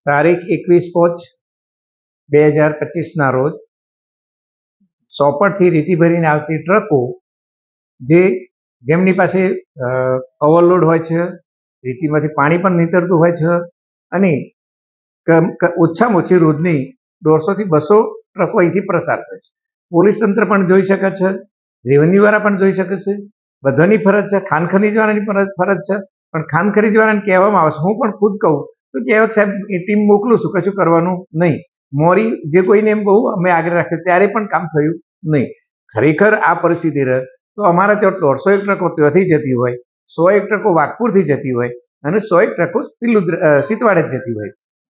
તારીખ 21/5/2025 રોજ સોપડથી રેતી ભરીને આવતી ટ્રકો જેમની પાસે ઓવરલોડ હોય છે, રેતીમાંથી પાણી પણ નીતરતું હોય છે અને ઓછામાં ઓછી રોજની 150 થી 200 ટ્રકો અહીંથી પ્રસાર થાય છે. પોલીસ તંત્ર પણ જોઈ શકે છે, રેવન્યુવાળા પણ જોઈ શકે છે, બધાની ફરજ છે. ખાન ખનીજવાળાની ફરજ છે, પણ ખાન ખનીજવાળાને કહેવામાં આવે છે, હું પણ ખુદ કહું તો કહેવાય સાહેબ એ ટીમ મોકલું છું, કશું કરવાનું નહીં. મોરી જે કોઈને એમ બહુ અમે આગળ રાખ્યો ત્યારે પણ કામ થયું નહીં. ખરેખર આ પરિસ્થિતિ રહે તો અમારા ત્યાં 150 ટ્રકો ત્યાંથી જતી હોય, 100 ટ્રકો વાઘપુરથી જતી હોય અને 100 ટ્રકો સીતવાડે જતી હોય.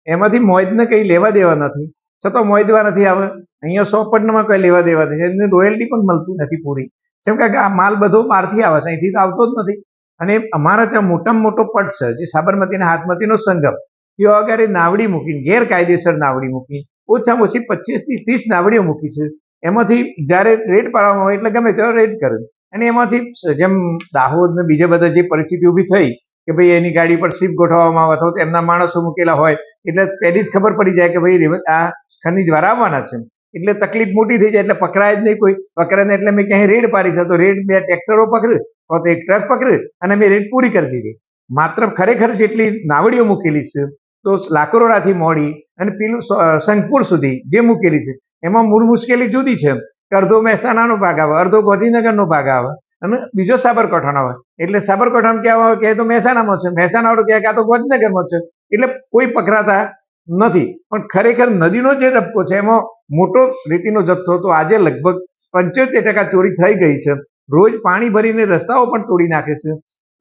એમાંથી મોજને કંઈ લેવા દેવા નથી, છતાં મોજવા નથી આવે. અહીંયા સોપડમાં કંઈ લેવા દેવા નથી, એમને રોયલ્ટી પણ મળતી નથી પૂરી. જેમ કે આ માલ બધો બહારથી આવે છે, અહીંથી તો આવતો જ નથી. અને અમારા ત્યાં મોટામાં મોટો પટ છે, જે સાબરમતી અને હાથમતીનો સંગમ, ત્યાં આગળ નાવડી મૂકીને ગેરકાયદેસર નાવડી મૂકી, ઓછામાં ઓછી 25 થી 30 નાવડીઓ મૂકી છે. એમાંથી જ્યારે રેડ પાડવામાં આવે એટલે ગમે તેવો રેડ કરે. અને એમાંથી જેમ દાહોદ ને બીજા બધા જે પરિસ્થિતિ ઊભી થઈ કે ભાઈ એની ગાડી પર શિપ ગોઠવવામાં આવે અથવા તો એમના માણસો મૂકેલા હોય એટલે પહેલી જ ખબર પડી જાય કે ભાઈ આ ખનીજવાળા આવવાના છે, એટલે તકલીફ મોટી થઈ જાય. એટલે પકડાય જ નહીં કોઈ. પકડે ને એટલે મેં ક્યાંય રેડ પાડી છે તો રેડ 2 ટ્રેક્ટરો પકડે તો 1 ટ્રક પકડે અને મેં રેડ પૂરી કરી દીધી. માત્ર ખરેખર જેટલી નાવડીઓ મૂકેલી છે તો લાકરોડાથી મોડી અને પેલું સંગપુર સુધી જે મૂકેલી છે એમાં મૂળ મુશ્કેલી જુદી છે. અડધો મહેસાણાનો ભાગ આવે, અડધો ગાંધીનગરનો ભાગ આવે અને બીજો સાબરકાંઠાનો આવે. એટલે સાબરકાંઠામાં ક્યાં આવે કે તો મહેસાણામાં છે, મહેસાણાવાળું ક્યાં આ તો ગાંધીનગરમાં છે. એટલે કોઈ પકડાતા નથી. પણ ખરેખર નદીનો જે રબકો છે એમાં મોટો રેતીનો જથ્થો તો આજે લગભગ 75% ચોરી થઈ ગઈ છે. રોજ પાણી ભરીને રસ્તાઓ પણ તોડી નાખે છે.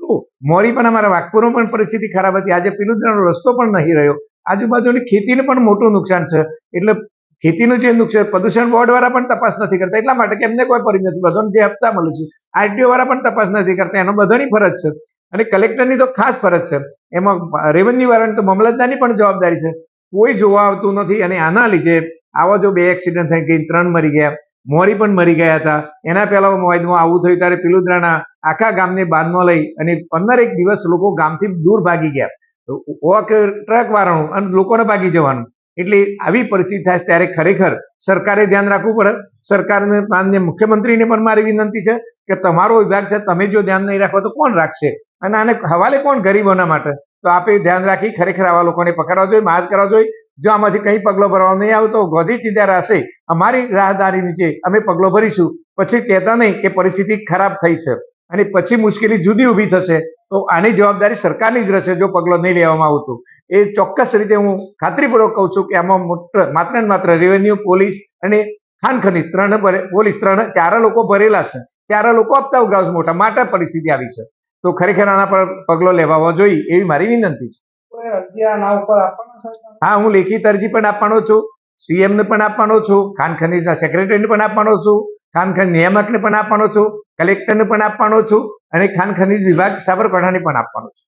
તો મોરી પણ અમારા વાઘપુરમાં પણ પરિસ્થિતિ ખરાબ હતી. આજે પિલુદ્રાનો રસ્તો પણ નહીં રહ્યો. આજુબાજુની ખેતીને પણ મોટું નુકસાન છે. એટલે ખેતીનું જે નુકસાન પ્રદૂષણ બોર્ડવાળા પણ તપાસ નથી કરતા, એટલા માટે કે એમને કોઈ પડી નથી. બધાને જે હપ્તા મળે છે આરટીઓ વાળા પણ તપાસ નથી કરતા. એનો બધાની ફરજ છે અને કલેક્ટરની તો ખાસ ફરજ છે. એમાં રેવન્યુ વાળાની તો મામલતદારની પણ જવાબદારી છે. કોઈ જોવા આવતું નથી. અને આના લીધે આવા જો 2 એક્સિડન્ટ થઈ ગઈ, 3 મરી ગયા, મોરી પણ મરી ગયા હતા. એના પહેલા મોજમાં આવું થયું ત્યારે પિલુદ્રાના આખા ગામને બાંધમાં લઈ અને 15 દિવસ લોકો ગામથી દૂર ભાગી ગયા. ટ્રક વાળાનું અને લોકોને ભાગી જવાનું. એટલે આવી પરિસ્થિતિ થાય ત્યારે ખરેખર સરકારે ધ્યાન રાખવું પડે. સરકારને માનનીય મુખ્યમંત્રીને પણ મારી વિનંતી છે કે તમારો વિભાગ છે, તમે જો ધ્યાન નહીં રાખો તો કોણ રાખશે? અને આને હવાલે કોણ ગરીબોના માટે? તો આપે ધ્યાન રાખી ખરેખર આવા લોકોને પકડવા જોઈએ, માર કરવા જોઈએ. જો આમાંથી કંઈ પગલો ભરવા નહીં આવે તો ગોધી ચિંતા હશે અમારી રાહદારી નીચે અમે પગલો ભરીશું. પછી કહેતા નહીં કે પરિસ્થિતિ ખરાબ થઈ છે અને પછી મુશ્કેલી જુદી ઊભી થશે. તો આની જવાબદારી સરકારની જ રહેશે જો પગલો નહીં લેવામાં આવતું. એ ચોક્કસ રીતે હું ખાતરીપૂર્વક કહું છું કે આમાં માત્ર ને માત્ર રેવન્યુ, પોલીસ અને ખાન ખનીજ પોલીસ 4 લોકો ભરેલા છે. 4 લોકો આપતા ઉઘરાવશે મોટા માટે પરિસ્થિતિ આવી છે. તો ખરેખર આના પર પગલો લેવા જોઈએ એવી મારી વિનંતી છે. હા, હું લેખિત અરજી પણ આપવાનો છું, CM ને પણ આપવાનો છું, ખાન ખનીજના સેક્રેટરીને પણ આપવાનો છું, ખાન ખનીજ નિયામકને પણ આપવાનો છું, કલેક્ટરને પણ આપવાનો છું અને ખાન ખનીજ વિભાગ સાબરકાંઠાને પણ આપવાનો છું.